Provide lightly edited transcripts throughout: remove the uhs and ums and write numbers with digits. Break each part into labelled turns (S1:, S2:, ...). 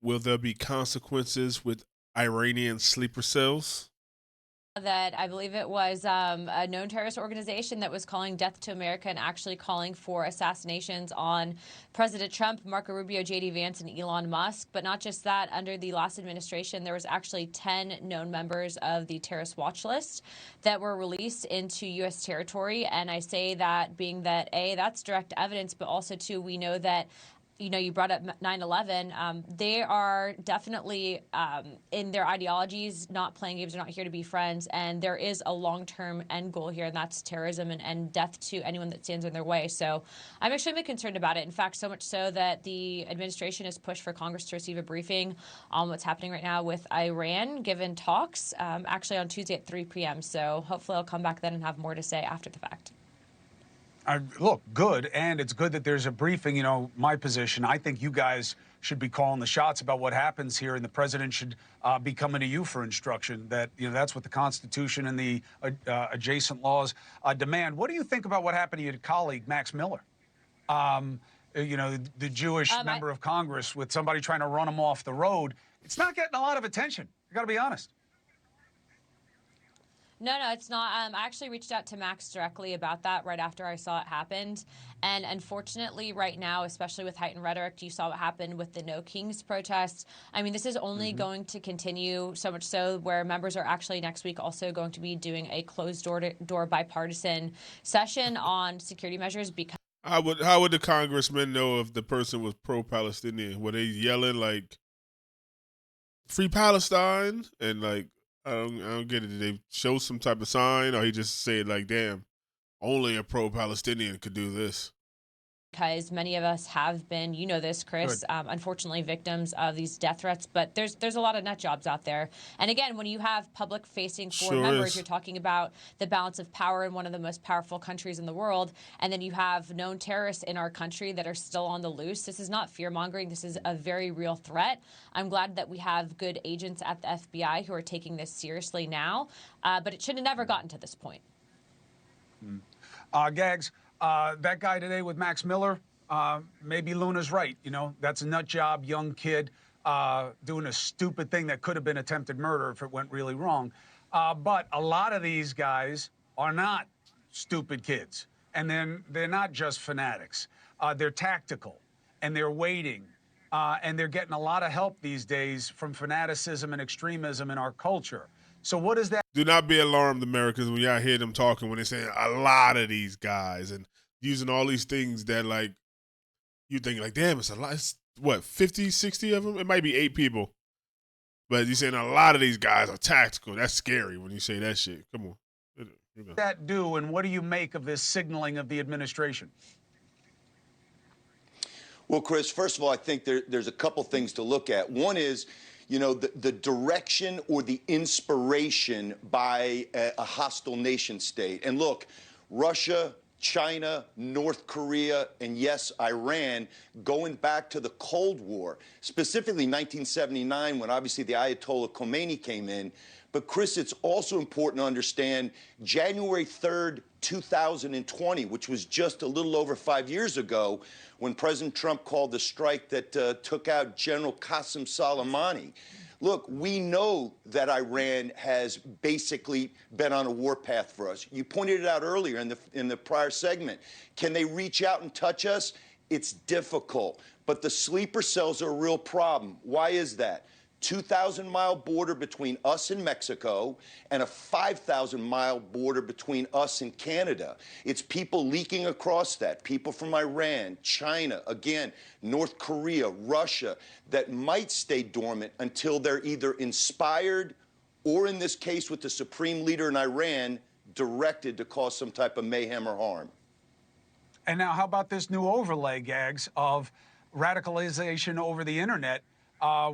S1: Will there be consequences with Iranian sleeper cells?
S2: That I believe it was a known terrorist organization that was calling death to America and actually calling for assassinations on President Trump, Marco Rubio, J.D. Vance, and Elon Musk. But not just that, under the last administration, there was actually 10 known members of the terrorist watch list that were released into U.S. territory. And I say that being that, A, that's direct evidence, but also, two, we know that you brought up 9/11. They are definitely in their ideologies not playing games. They're not here to be friends. And there is a long-term end goal here, and that's terrorism and death to anyone that stands in their way. So I'm extremely concerned about it. In fact, so much so that the administration has pushed for Congress to receive a briefing on what's happening right now with Iran, given talks, actually on Tuesday at 3 p.m. So hopefully I'll come back then and have more to say after the fact.
S3: Look, good, and it's good that there's a briefing. You know, my position, I think you guys should be calling the shots about what happens here, and the president should be coming to you for instruction. That's what the Constitution and the adjacent laws demand. What do you think about what happened to your colleague, Max Miller? The Jewish member of Congress, with somebody trying to run him off the road. It's not getting a lot of attention. I got to be honest.
S2: No, it's not. I actually reached out to Max directly about that right after I saw it happened. And unfortunately, right now, especially with heightened rhetoric, you saw what happened with the No Kings protests. I mean, this is only going to continue, so much so where members are actually next week also going to be doing a closed-door bipartisan session on security measures because
S1: How would the congressman know if the person was pro-Palestinian? Were they yelling like "Free Palestine" and like I don't get it. Did they show some type of sign, or he just said like, "Damn, only a pro-Palestinian could do this"?
S2: because many of us have been, you know this, Chris, unfortunately victims of these death threats. But there's a lot of nut jobs out there. And again, when you have public-facing foreign members, you're talking about the balance of power in one of the most powerful countries in the world. And then you have known terrorists in our country that are still on the loose. This is not fear-mongering. This is a very real threat. I'm glad that we have good agents at the FBI who are taking this seriously now. But it should have never gotten to this point.
S3: Gags, that guy today with Max Miller, maybe Luna's right. You know, that's a nut job, young kid doing a stupid thing that could have been attempted murder if it went really wrong. But a lot of these guys are not stupid kids. And then they're not just fanatics. They're tactical, and they're waiting. And they're getting a lot of help these days from fanaticism and extremism in our culture. So what is that?
S1: Do not be alarmed, Americans, when y'all hear them talking when they say a lot of these guys and using all these things that like you think like, damn, it's a lot. It's, what, 50, 60 of them? It might be 8 people. But you're saying a lot of these guys are tactical. That's scary when you say that shit. Come on.
S3: What does that do, and what do you make of this signaling of the administration?
S4: Well, Chris, first of all, I think there's a couple things to look at. One is, you know, the direction or the inspiration by a hostile nation state. And look, Russia, China, North Korea, and yes, Iran, going back to the Cold War, specifically 1979, when obviously the Ayatollah Khomeini came in. But Chris, it's also important to understand January 3rd, 2020, which was just a little over 5 years ago, when President Trump called the strike that took out General Qasem Soleimani. Look, we know that Iran has basically been on a warpath for us. You pointed it out earlier in the prior segment. Can they reach out and touch us? It's difficult. But the sleeper cells are a real problem. Why is that? 2,000-mile border between us and Mexico and a 5,000-mile border between us and Canada. It's people leaking across that, people from Iran, China, again, North Korea, Russia, that might stay dormant until they're either inspired or, in this case with the supreme leader in Iran, directed to cause some type of mayhem or harm.
S3: And now how about this new overlay, Gags, of radicalization over the internet,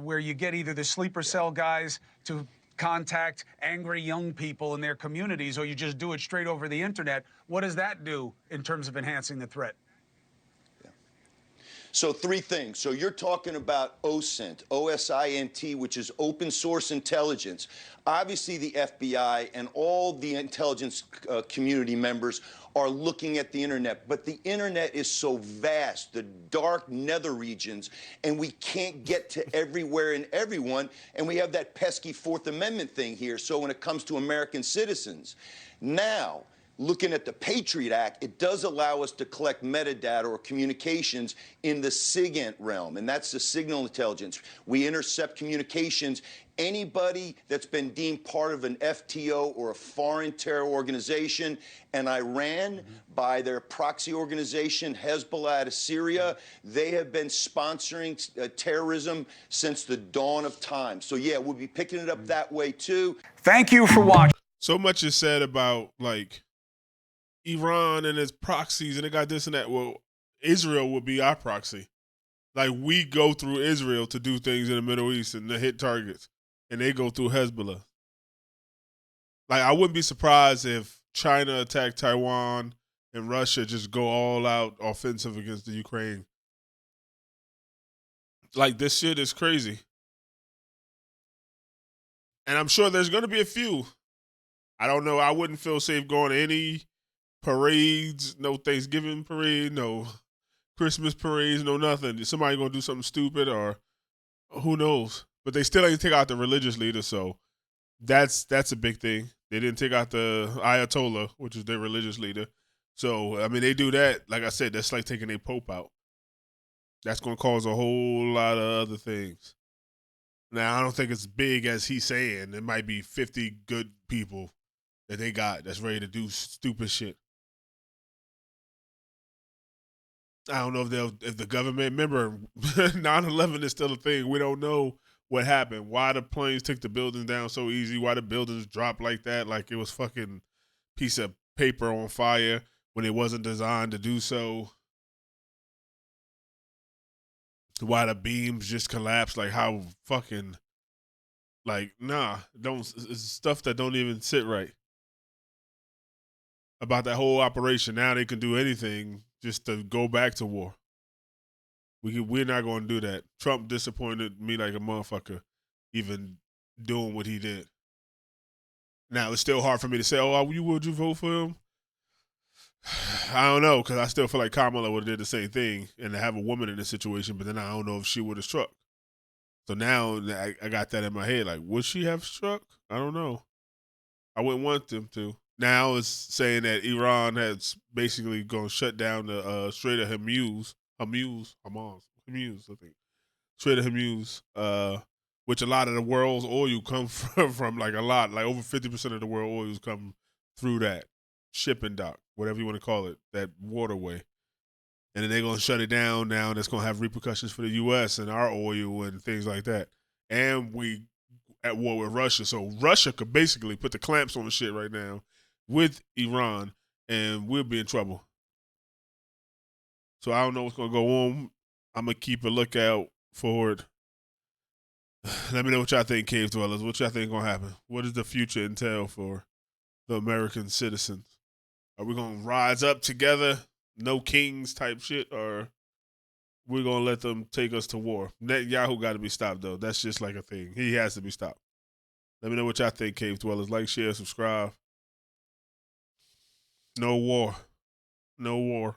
S3: where you get either the sleeper cell guys to contact angry young people in their communities, or you just do it straight over the internet. What does that do in terms of enhancing the threat?
S4: So 3 things. So you're talking about OSINT, O-S-I-N-T, which is open source intelligence. Obviously, the FBI and all the intelligence community members are looking at the internet. But the internet is so vast, the dark nether regions, and we can't get to everywhere and everyone. And we have that pesky Fourth Amendment thing here. So when it comes to American citizens, now, looking at the Patriot Act, it does allow us to collect metadata or communications in the SIGINT realm, and that's the signal intelligence. We intercept communications. Anybody that's been deemed part of an FTO or a foreign terror organization, and Iran, by their proxy organization, Hezbollah out of Syria, they have been sponsoring terrorism since the dawn of time. So, yeah, we'll be picking it up that way, too.
S3: Thank you for watching.
S1: So much is said about, like, Iran and its proxies, and they got this and that. Well, Israel would be our proxy. Like, we go through Israel to do things in the Middle East and to hit targets, and they go through Hezbollah. Like, I wouldn't be surprised if China attacked Taiwan and Russia just go all out offensive against the Ukraine. Like, this shit is crazy. And I'm sure there's going to be a few. I don't know. I wouldn't feel safe going to any parades, no Thanksgiving parade, no Christmas parades, no nothing. Somebody gonna do something stupid or who knows? But they still ain't take out the religious leader, so that's a big thing. They didn't take out the Ayatollah, which is their religious leader. So I mean, they do that. Like I said, that's like taking a pope out. That's gonna cause a whole lot of other things. Now I don't think it's big as he's saying. It might be 50 good people that they got that's ready to do stupid shit. I don't know if the government, remember, 9/11 is still a thing. We don't know what happened, why the planes took the buildings down so easy, why the buildings dropped like that, like it was fucking piece of paper on fire when it wasn't designed to do so. Why the beams just collapsed, like how fucking, like, nah, it's stuff that don't even sit right. About that whole operation, now they can do anything just to go back to war. We're not going to do that. Trump disappointed me like a motherfucker, even doing what he did. Now it's still hard for me to say, "Oh, would you vote for him?" I don't know, because I still feel like Kamala would have did the same thing, and to have a woman in this situation, but then I don't know if she would have struck. So now I got that in my head. Like, would she have struck? I don't know. I wouldn't want them to. Now it's saying that Iran has basically going to shut down the Strait of Hormuz, I think. Strait of Hormuz, which a lot of the world's oil come from, like a lot, like over 50% of the world oils come through that shipping dock, whatever you want to call it, that waterway. And then they're going to shut it down now, and it's going to have repercussions for the U.S. and our oil and things like that. And we at war with Russia, so Russia could basically put the clamps on the shit right now with Iran, and we'll be in trouble. So I don't know what's going to go on. I'm going to keep a lookout for it. Let me know what y'all think, Cave Dwellers. What y'all think going to happen? What does the future entail for the American citizens? Are we going to rise up together, no kings type shit, or we're going to let them take us to war? Netanyahu got to be stopped, though. That's just like a thing. He has to be stopped. Let me know what y'all think, Cave Dwellers. Like, share, subscribe. No war. No war.